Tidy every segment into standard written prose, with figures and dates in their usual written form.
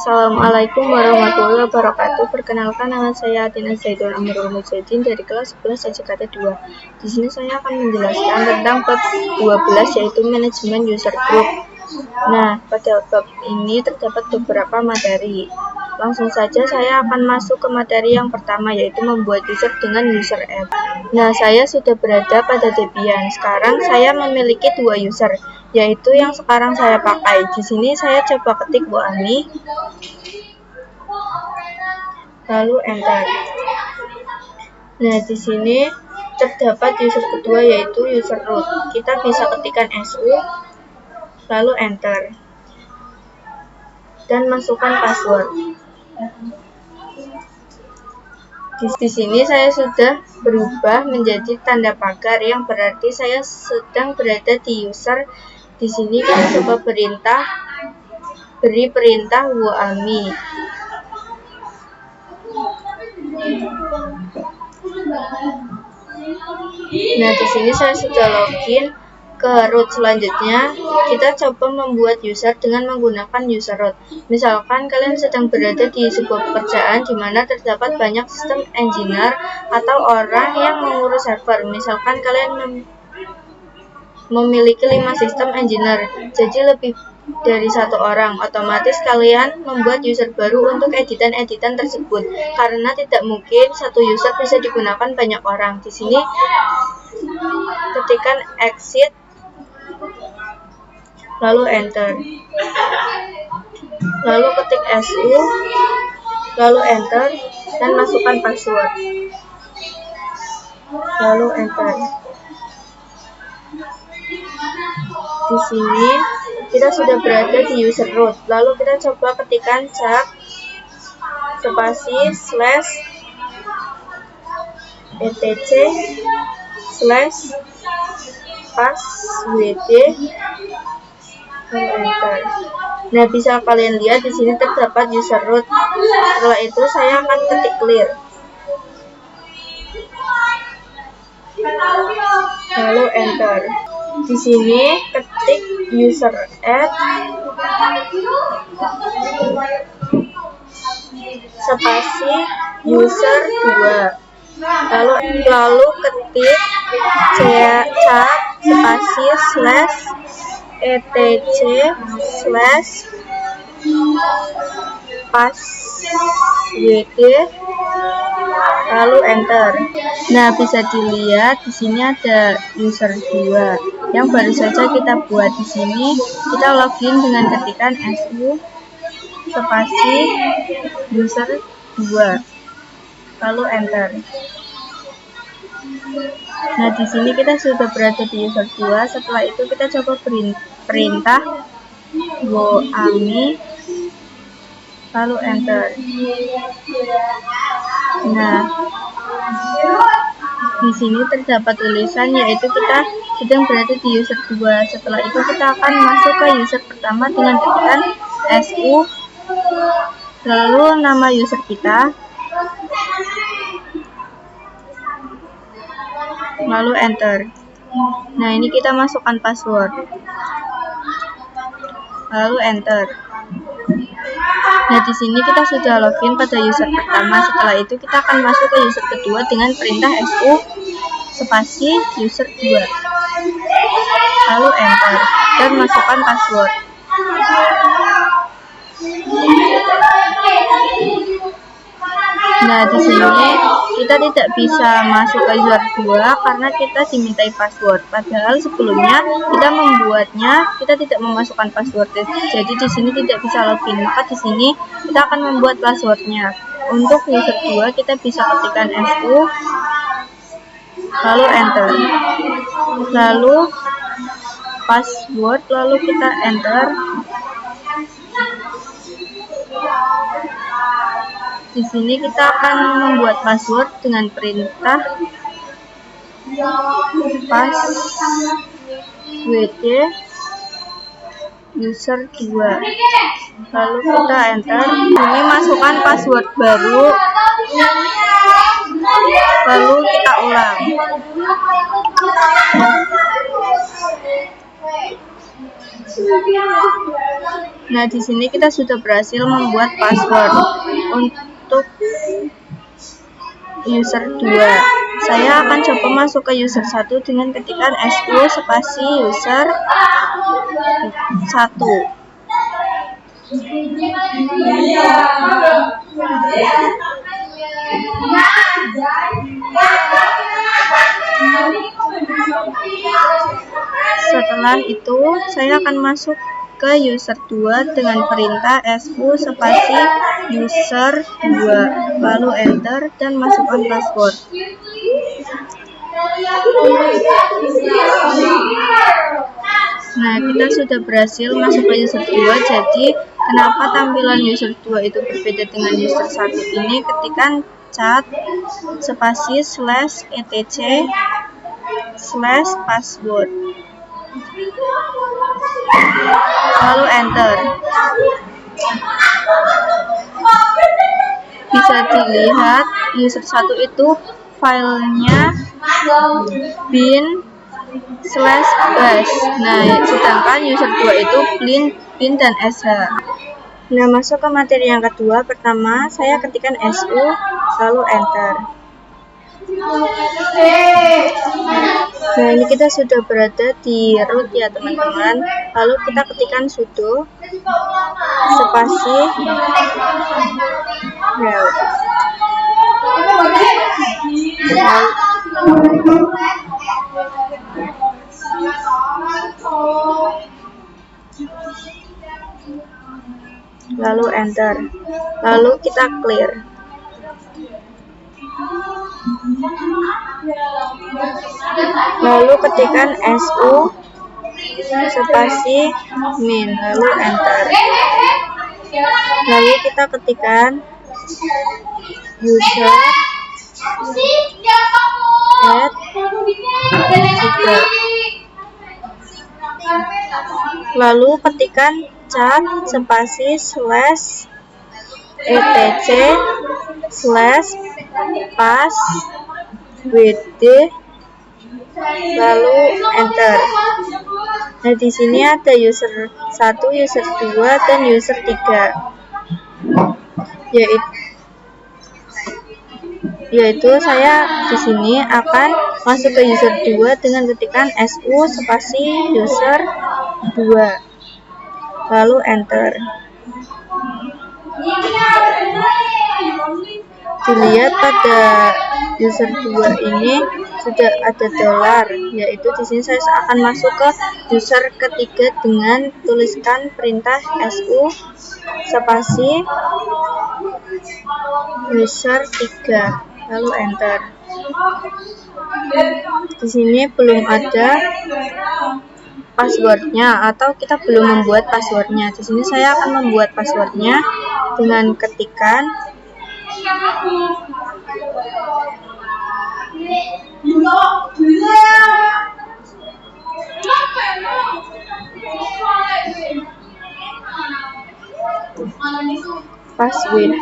Assalamualaikum warahmatullahi wabarakatuh. Perkenalkan, nama saya Atina Zaidun Amirul Mujahidin dari kelas 11 SJKT 2. Di sini saya akan menjelaskan tentang bab 12, yaitu manajemen user group. Nah, pada bab ini terdapat beberapa materi. Langsung saja saya akan masuk ke materi yang pertama, yaitu membuat user dengan user add. Nah, saya sudah berada pada Debian. Sekarang saya memiliki 2 user, yaitu yang sekarang saya pakai. Di sini saya coba ketik Bu Ami, lalu enter. Nah, di sini terdapat user kedua, yaitu user root. Kita bisa ketikkan su, lalu enter, dan masukkan password. Di sini saya sudah berubah menjadi tanda pagar, yang berarti saya sedang berada di user. Di sini kita coba beri perintah Bu Ami. Nah, di sini saya sudah login ke root. Selanjutnya kita coba membuat user dengan menggunakan user root. Misalkan kalian sedang berada di sebuah pekerjaan di mana terdapat banyak sistem engineer atau orang yang mengurus server. Misalkan kalian memiliki 5 sistem engineer, jadi lebih dari 1 orang. Otomatis kalian membuat user baru untuk editan-editan tersebut, karena tidak mungkin satu user bisa digunakan banyak orang. Di sini ketikkan exit, lalu enter, lalu ketik su, lalu enter, dan masukkan password, lalu enter. Di sini kita sudah berada di user root. Lalu kita coba ketikkan cat spasi /etc/passwd, lalu enter. Nah, bisa kalian lihat di sini terdapat user root. Setelah itu saya akan ketik clear, lalu enter. Di sini ketik user add spasi user 2, lalu ketik cat spasi /etc/passwd, lalu enter. Nah, bisa dilihat di sini ada user 2 yang baru saja kita buat. Di sini kita login dengan ketikan su spasi user 2, lalu enter. Nah, di sini kita sudah berada di user 2. Setelah itu kita coba perintah Bu Ami, lalu enter. Nah, di sini terdapat tulisan, yaitu kita sedang berada di user 2. Setelah itu kita akan masuk ke user pertama dengan ketikan su, lalu nama user kita, lalu enter. Nah, ini kita masukkan password, lalu enter. Nah, di sini kita sudah login pada user pertama. Setelah itu kita akan masuk ke user kedua dengan perintah su spasi user 2, lalu enter, dan masukkan password. Nah, di sini kita tidak bisa masuk ke user 2 karena kita dimintai password. Padahal sebelumnya kita membuatnya, kita tidak memasukkan password. Jadi di sini tidak bisa login. Maka di sini kita akan membuat passwordnya. Untuk user 2 kita bisa ketikkan su, lalu enter, lalu password, lalu kita enter. Di sini kita akan membuat password dengan perintah passwd user 2, lalu kita enter. Ini masukkan password baru, lalu kita ulang. Nah, di sini kita sudah berhasil membuat password untuk user 2. Saya akan coba masuk ke user 1 dengan ketikan su spasi user 1. Setelah itu, saya akan masuk ke user 2 dengan perintah su spasi user 2, lalu enter dan masukkan password. Nah, kita sudah berhasil masuk ke user 2. Jadi, kenapa tampilan user 2 itu berbeda dengan user 1 ini? Ketikkan cat spasi /etc /password, lalu enter. Bisa dilihat user 1 itu filenya bin/bash. Nah, sedangkan user 2 itu bin dan sh. Nah, masuk ke materi yang kedua. Pertama, saya ketikkan su lalu enter. Nah, ini kita sudah berada di root ya teman-teman. Lalu kita ketikkan sudo spasi root. Lalu enter. Lalu kita clear. Lalu ketikkan su spasi min, lalu enter. Lalu kita ketikkan user add 3. Lalu ketikkan cat spasi /etc /passwd, lalu enter. Nah, di sini ada user 1, user 2, dan user 3. Yaitu saya di sini akan masuk ke user 2 dengan ketikan su spasi user 2, lalu enter. Dilihat pada user 2 ini sudah ada dolar, yaitu di sini saya akan masuk ke user ketiga dengan tuliskan perintah su spasi user 3, lalu enter. Di sini belum ada passwordnya, atau kita belum membuat passwordnya. Di sini saya akan membuat passwordnya dengan ketikan password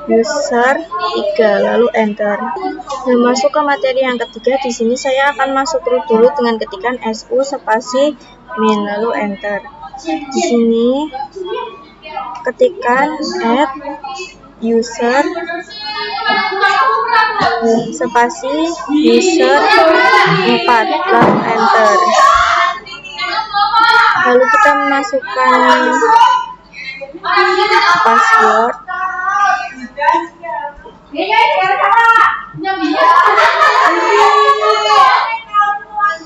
user 3, lalu enter. Nah, masuk ke materi yang ketiga. Di sini saya akan masuk root dulu dengan ketikan su spasi min, lalu enter. Di sini ketikkan add user spasi user 4, lalu enter. Lalu kita masukkan password,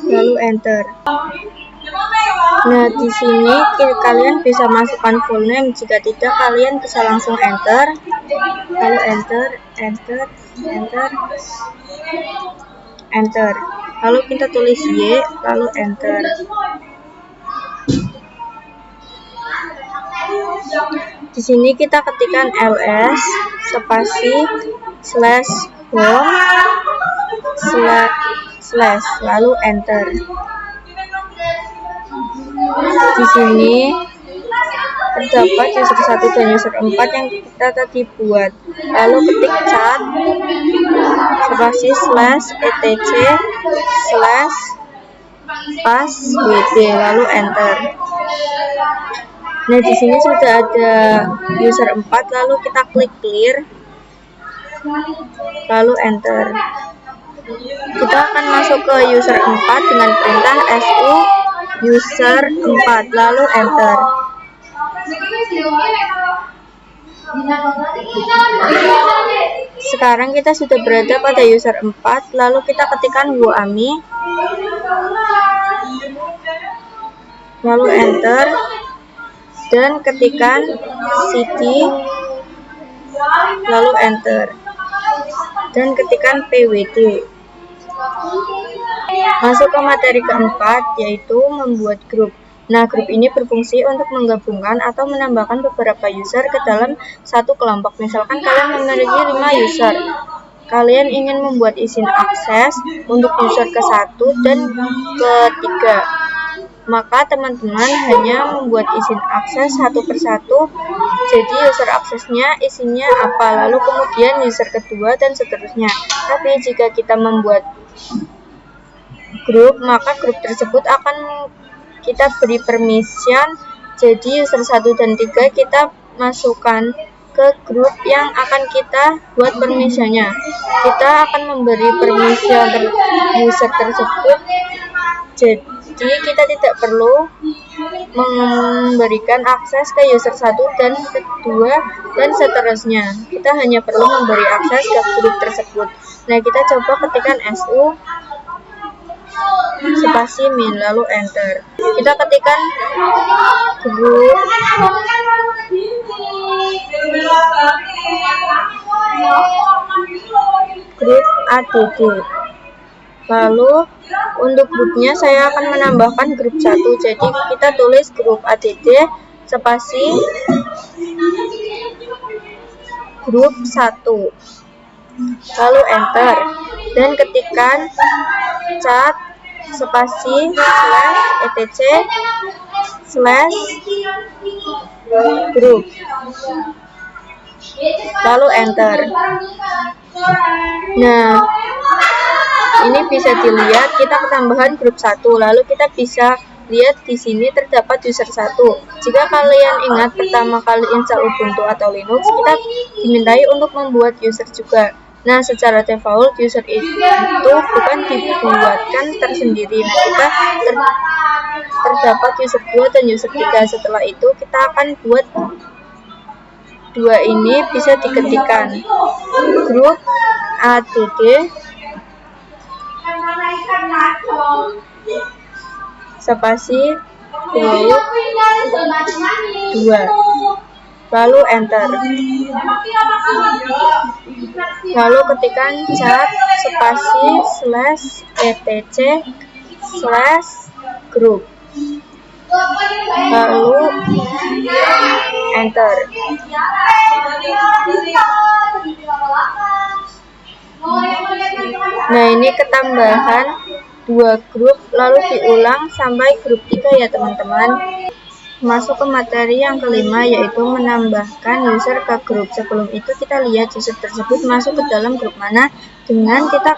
lalu enter. Nah, di sini kalian bisa masukkan full name. Jika tidak, kalian bisa langsung enter, lalu enter. Lalu kita tulis y, lalu enter. Di sini kita ketikkan ls spasi /home / lalu enter. Di sini terdapat user 1 dan user 4 yang kita tadi buat. Lalu ketik cat spasi /etc /passwd, lalu enter. Nah, di sini sudah ada user 4, lalu kita klik clear, lalu enter. Kita akan masuk ke user 4 dengan perintah su user 4, lalu enter. Sekarang kita sudah berada pada user 4, lalu kita ketikkan woami, lalu enter, dan ketikkan city, lalu enter, dan ketikkan pwd. Masuk ke materi keempat, yaitu membuat grup. Nah, grup ini berfungsi untuk menggabungkan atau menambahkan beberapa user ke dalam satu kelompok. Misalkan kalian memiliki 5 user. Kalian ingin membuat izin akses untuk user ke-1 dan ke-3. Maka teman-teman hanya membuat izin akses satu persatu. Jadi user aksesnya isinya apa, lalu kemudian user kedua dan seterusnya. Tapi jika kita membuat grup, maka grup tersebut akan kita beri permission. Jadi user 1 dan 3 kita masukkan ke grup yang akan kita buat permissionnya. Kita akan memberi permission user tersebut. Jadi kita tidak perlu memberikan akses ke user 1 dan kedua dan seterusnya. Kita hanya perlu memberi akses ke grup tersebut. Nah, kita coba ketikkan su spasi min, lalu enter. Kita ketikkan grup add. Lalu untuk grupnya saya akan menambahkan grup 1. Jadi kita tulis grup add spasi grup 1, lalu enter, dan ketikkan chat spasi /etc /group, lalu enter. Nah, ini bisa dilihat kita ketambahan grup 1, lalu kita bisa lihat di sini terdapat user 1. Jika kalian ingat pertama kali install Ubuntu atau Linux, kita dimintai untuk membuat user juga. Nah, secara default user itu bukan dibuatkan tersendiri. Nah, kita terdapat user 2 dan user 3. Setelah itu kita akan buat dua ini, bisa diketikkan grup add spasi grup 2, lalu enter. Lalu ketikkan chat spasi /etc /group, lalu enter. Nah, ini ketambahan 2 grup, lalu diulang sampai grup 3 ya teman-teman. Masuk ke materi yang kelima, yaitu menambahkan user ke grup. Sebelum itu kita lihat user tersebut masuk ke dalam grup mana dengan kita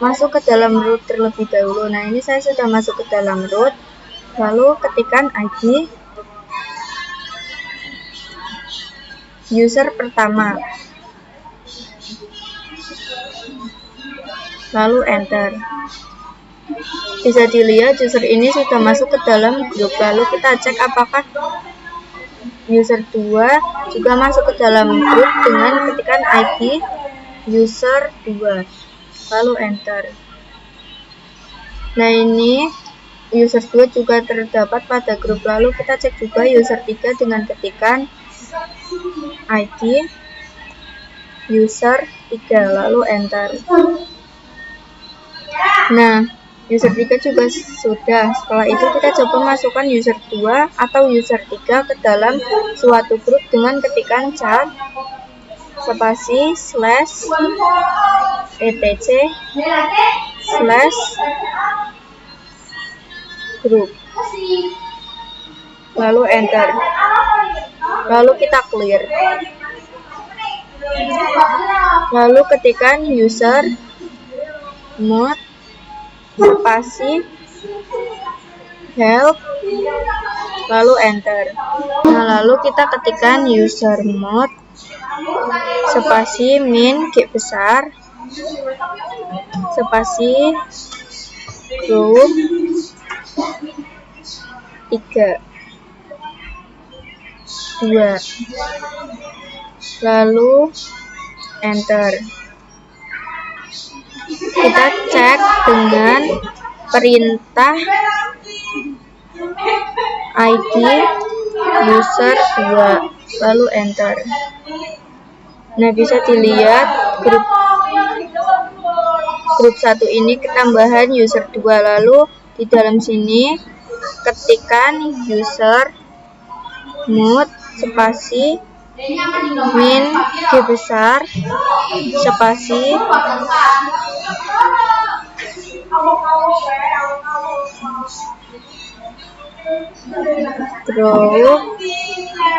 masuk ke dalam root terlebih dahulu. Nah, ini saya sudah masuk ke dalam root, lalu ketikkan ID user pertama, lalu enter. Bisa dilihat user ini sudah masuk ke dalam grup. Lalu kita cek apakah user 2 juga masuk ke dalam grup dengan ketikkan ID user 2, lalu enter. Nah, ini user 2 juga terdapat pada grup. Lalu kita cek juga user 3 dengan ketikan ID user 3, lalu enter. Nah, user 3 juga sudah. Setelah itu kita coba masukkan user 2 atau user 3 ke dalam suatu grup dengan ketikan chat spasi /etc /group, lalu enter. Lalu kita clear. Lalu ketikkan user mode spasi help lalu enter. Nah, lalu kita ketikkan usermod spasi min G besar spasi group 3 2, lalu enter. Kita cek dengan perintah ID user 2, lalu enter. Nah, bisa dilihat grup 1 ini ketambahan user 2, lalu di dalam sini ketikkan user mod spasi min G besar spasi group 3,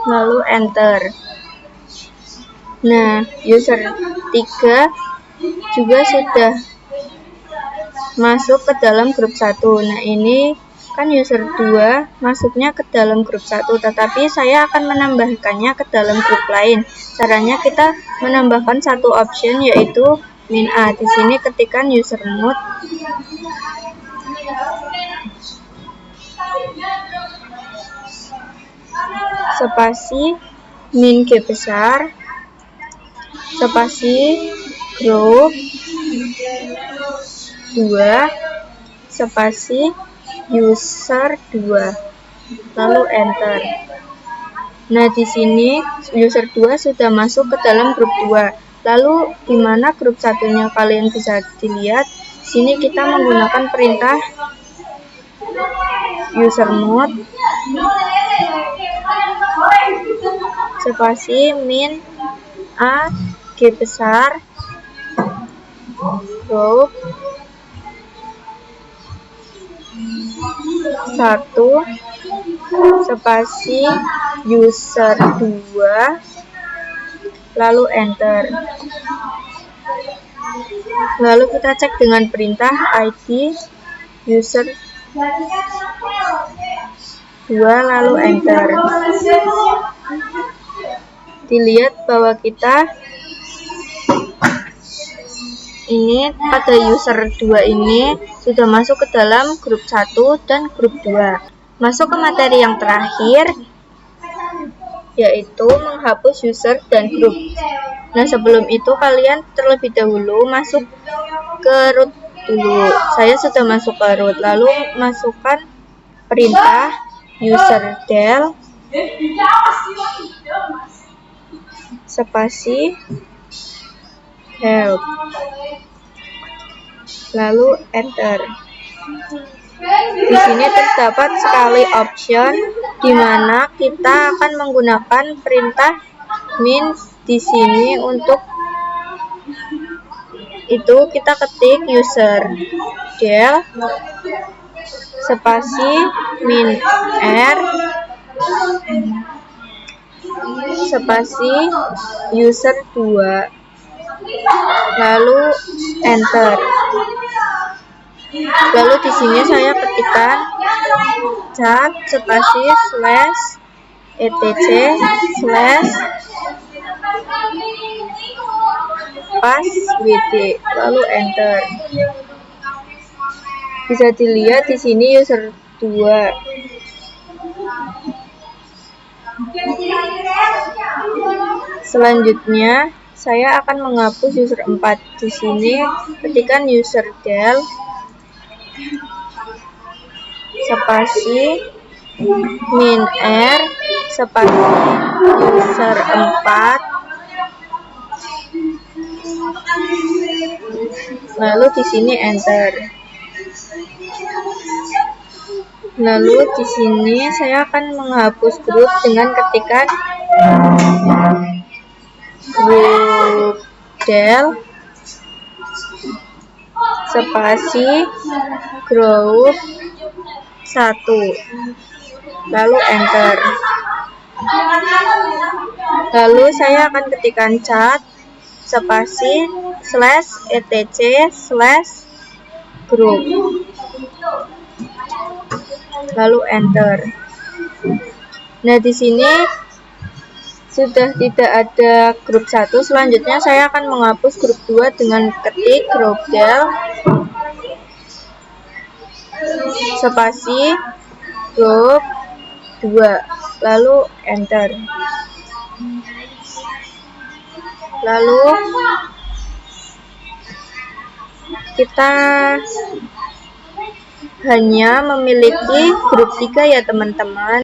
lalu enter. Nah, user 3 juga sudah masuk ke dalam grup 1. Nah, ini kan user 2 masuknya ke dalam grup 1, tetapi saya akan menambahkannya ke dalam grup lain. Caranya kita menambahkan satu option, yaitu min A. Di sini ketikkan usermod spasi min G besar spasi group 2 spasi user 2, lalu enter. Nah, di sini user 2 sudah masuk ke dalam grup 2. Lalu di mana grup satunya kalian bisa dilihat. Sini kita menggunakan perintah usermod spasi min A G besar group 1 spasi user 2, lalu enter. Lalu kita cek dengan perintah ID user 2, lalu enter. Dilihat bahwa kita ini pada user 2 ini sudah masuk ke dalam grup 1 dan grup 2. Masuk ke materi yang terakhir, yaitu menghapus user dan grup. Nah, sebelum itu kalian terlebih dahulu masuk ke root dulu. Saya sudah masuk ke root, lalu masukkan perintah userdel spasi help, lalu enter. Di sini terdapat sekali option di mana kita akan menggunakan perintah min. Di sini untuk itu kita ketik userdel spasi min r spasi user 2, lalu enter. Lalu di sini saya ketikkan cat spasi slash etc slash pas wd, lalu enter. Bisa dilihat di sini user 2. Selanjutnya saya akan menghapus user 4. Di sini ketikkan userdel spasi min r spasi user 4, lalu di sini enter. Lalu di sini saya akan menghapus grup dengan ketikan grup del spasi grup 1, lalu enter. Lalu saya akan ketikkan cat spasi /etc/group, lalu enter. Nah, di sini sudah tidak ada grup 1. Selanjutnya saya akan menghapus grup 2 dengan ketik grup del spasi grup 2, lalu enter. Lalu kita hanya memiliki grup 3 ya teman-teman.